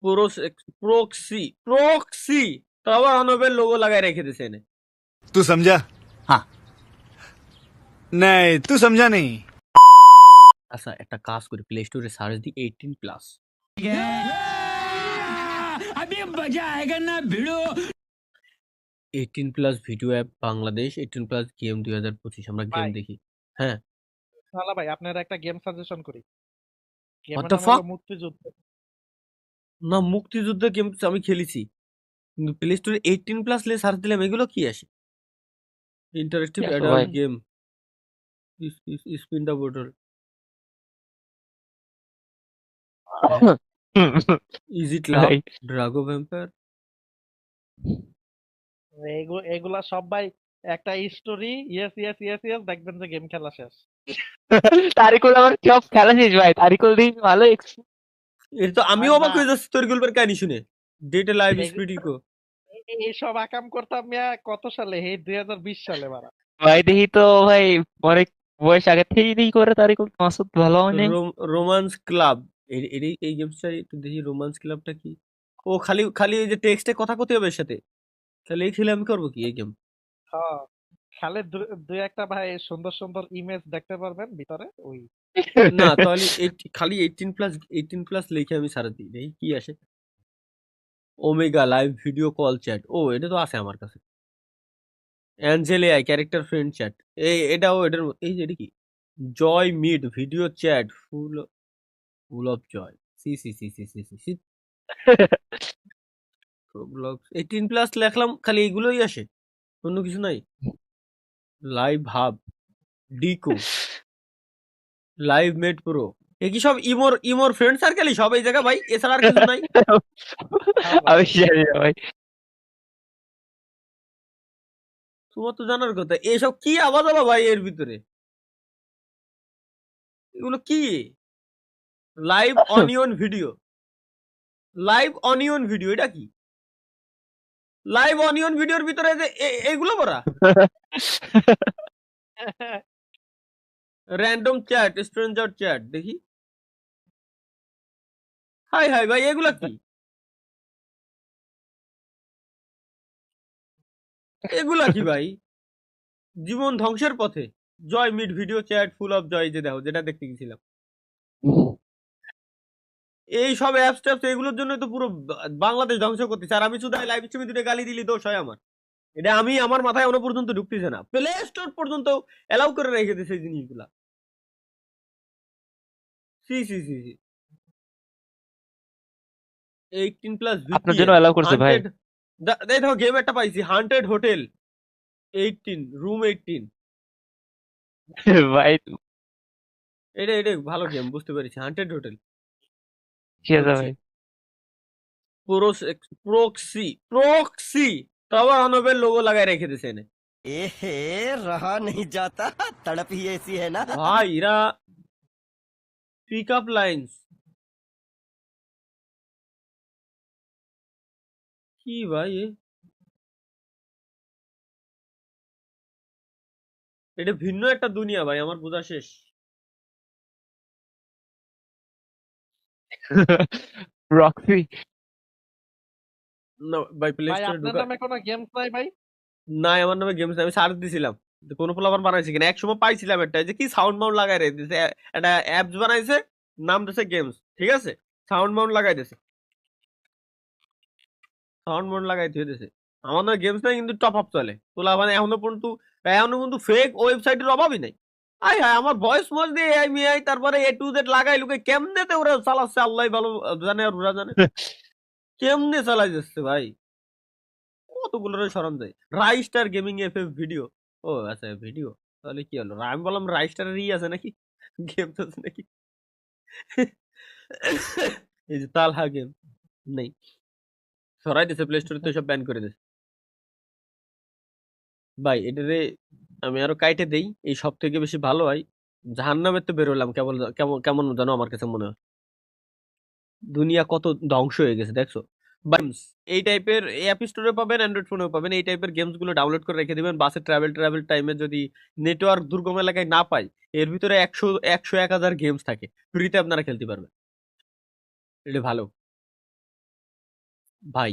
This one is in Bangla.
প্রক্সি প্রক্সি তো আবার অনবের লোগো লাগাই রেখে দিছে এনে। तू समझा? हाँ। नहीं, तू समझा नहीं। আচ্ছা একটা কাজ করি, প্লে স্টোরে সার্চ দিই 18+। अभी मजा आएगा ना भिड़ो। 18+ ভিডিও অ্যাপ বাংলাদেশ, 18+ গেম 2025। আমরা গেম ভাই দেখি। হ্যাঁ, শালা ভাই আপনার একটা গেম সাজেশন করি। হোয়াট গেমের দ্য নাম ফাক? হলো মুক্তিযুদ্ধ। না, মুক্তিযুদ্ধ গেম আমি খেলেছি, কিন্তু প্লে স্টোরে 18+ লে সার্চ দিলাম, এগুলো কি আসে? ইন্টারেক্টিভ দেখো অ্যাডাল্ট ভাই game, spin the bottle, is it love, ভাই ড্রাগো ভ্যাম্পায়ার। এগুলা সব ভাই একটা story, yes yes yes yes, দেখবেন যে গেম খেলা শেষ। তারিকুল আমার সব খেলা শেষ ভাই, তারিকুল দিন ভালো এটা তো আমিও আর অবাক না, হয়ে যাচ্ছি তোর গল্পের কাহিনী শুনে। ডেটে লাইভ এই- স্পিড ইকো। এইসব আকাম করতাম মিয়া কত সালে, এই 2020 সালে বাড়া। ভাই দেখি তো ভাই, অনেক বয়স আগে থেকেই করে তারিকুল মাসুদ ভালো হয় নাই। রোমান্স ক্লাব, এই গেমসটা একটু দেখি, রোমান্স ক্লাবটা কি? ও খালি খালি এই যে টেক্সটে কথা কতে হবে এর সাথে, তাহলে এই খেলে আমি করবো কি এই গেম? হ্যাঁ, খালি দুই একটা ভাই সুন্দর সুন্দর ইমেজ দেখতে পারবেন ভিতরে ওই। না তাহলে খালি 18+ লিখে আমি সারা দিই, দেখি কি আসে। Omega live video call chat, ও এটা তো আছে আমার কাছে। Angel AI character friend chat, এটাও এটার এই যে এটা কি? Joy mid video chat full of joy. সি সি সি সি সি সি সি। ব্লগস 18+ লেখলাম, খালি এগুলোই আসে, অন্য কিছু নাই। লাইভ হাব, ডিকো, লাইভ মেট প্রো, এ কি সব ইমোর ফ্রেন্ড সার্কেলই সব এই জায়গা ভাই, এছাড়া আর কিছু নাই? হ্যাঁ ভাই, আমি জানি না ভাই। তোমার তো জানার কথা, এসব কি আওয়াজ আবার ভাই এর ভিতরে, এগুলো কি? Live onion video, live onion video, এটা কি? লাইভ অনিয়ন ভিডিওর ভিতরে যে এগুলো পড়া, র্যান্ডম চ্যাট, স্ট্রেঞ্জার চ্যাট, দেখি। হাই হাই ভাই, এগুলা কি? এগুলা কি ভাই? জীবন ধ্বংসের পথে, joy mid video chat full of joy, যে দেখো যেটা দেখতে গেছিলাম। এই সব অ্যাপস ট্যাপস এগুলোর জন্য তো পুরো বাংলাদেশ ধ্বংস করতেছে, আর আমি শুধু লাইভ স্ট্রিমে দুটো গালি দিলি দোষ হয় আমার? এটা আমি আমার মাথায় এখনো পর্যন্ত ঢুকতেছে না, প্লে স্টোর পর্যন্ত এলাউ করে রেখে দিয়েছে এই জিনিসগুলা। সি সি সি সি। 18+ আপনার জন্য অ্যালাউ করছে ভাই। হান্টেড, দেখো গেম একটা পাইছি, হান্টেড হোটেল 18 রুম 18। ভাই এটা ভালো গেম, বুঝতে পেরেছি, হান্টেড হোটেল। কি আছে ভাই? প্রক্সি প্রক্সি তো আবার অনবের লোগো লাগাই রেখে দিয়েছে এনে। एहे रहा नहीं जाता, तड़प ही ऐसी है ना। ভাই এরা পিক আপ লাইন্স কি ভাই এটা ভিন্ন একটা দুনিয়া ভাই, আমার বোঝা শেষ। রক্সি না ভাই, প্লে ভাই স্টোরে আপনার ঢুকা নামে কোনো গেমস নাই ভাই? নাই, আমার নামে গেমস আমি সার্চ দিছিলাম, কোনো পোলাপান বানাইছে কিনা, এক সময় পাইছিলাম একটা যে কি সাউন্ড মাউন্ট লাগাই রে দিছে, একটা অ্যাপস বানাইছে, নাম দিছে গেমস, ঠিক আছে, সাউন্ড মাউন্ট লাগাই দিছে, সাউন্ড মাউন্ট লাগাই দিয়ে দিছে। আমার নামে গেমস নাই, কিন্তু টপ আপ চলে, পোলাপান এখনো কিন্তু ফেক ওয়েবসাইটের অভাবই নাই। আয় হায়, আমার ভয়েস মজ দিয়ে এআই মিআই তারপরে এ টু জেড লাগাই লুকে কেমনে তে ওরা চালাচ্ছে, আল্লাহ ভালো জানে আর ওরা জানে কেমনে চালাই যাচ্ছে ভাই, কতগুলো সরম যায়। রাইস্টার গেমিং এফএফ ভিডিও, ও আচ্ছা ভিডিও, তাহলে কি হলো, আমি বললাম রাইস্টারের আছে নাকি, গেম তো আছে নাকি। এই যে তালহা গেম নেই, সরাই দিছে প্লে স্টোরে, তো সব ব্যান করে দিছে ভাই। এটারে আমি আরো কাইটে দেই, এই সব থেকে বেশি ভালো হয় জাহান্নামের তো বেরোলাম, কেমন কেমন কেমন জানো আমার কাছে মনে হয়, দুনিয়া কত ধ্বংস হয়ে গেছে দেখছো। বামস এই টাইপের অ্যাপ স্টোরে পাবেন, অ্যান্ড্রয়েড ফোনেও পাবেন, এই টাইপের গেমস গুলো ডাউনলোড করে রেখে দিবেন, বাসে ট্রাভেল টাইমে যদি নেটওয়ার্ক দুর্গম এলাকায় না পাই, এর ভিতরে 100 1000 গেমস থাকে, ফ্রিতে আপনারা খেলতে পারবেন, এটা ভালো। ভাই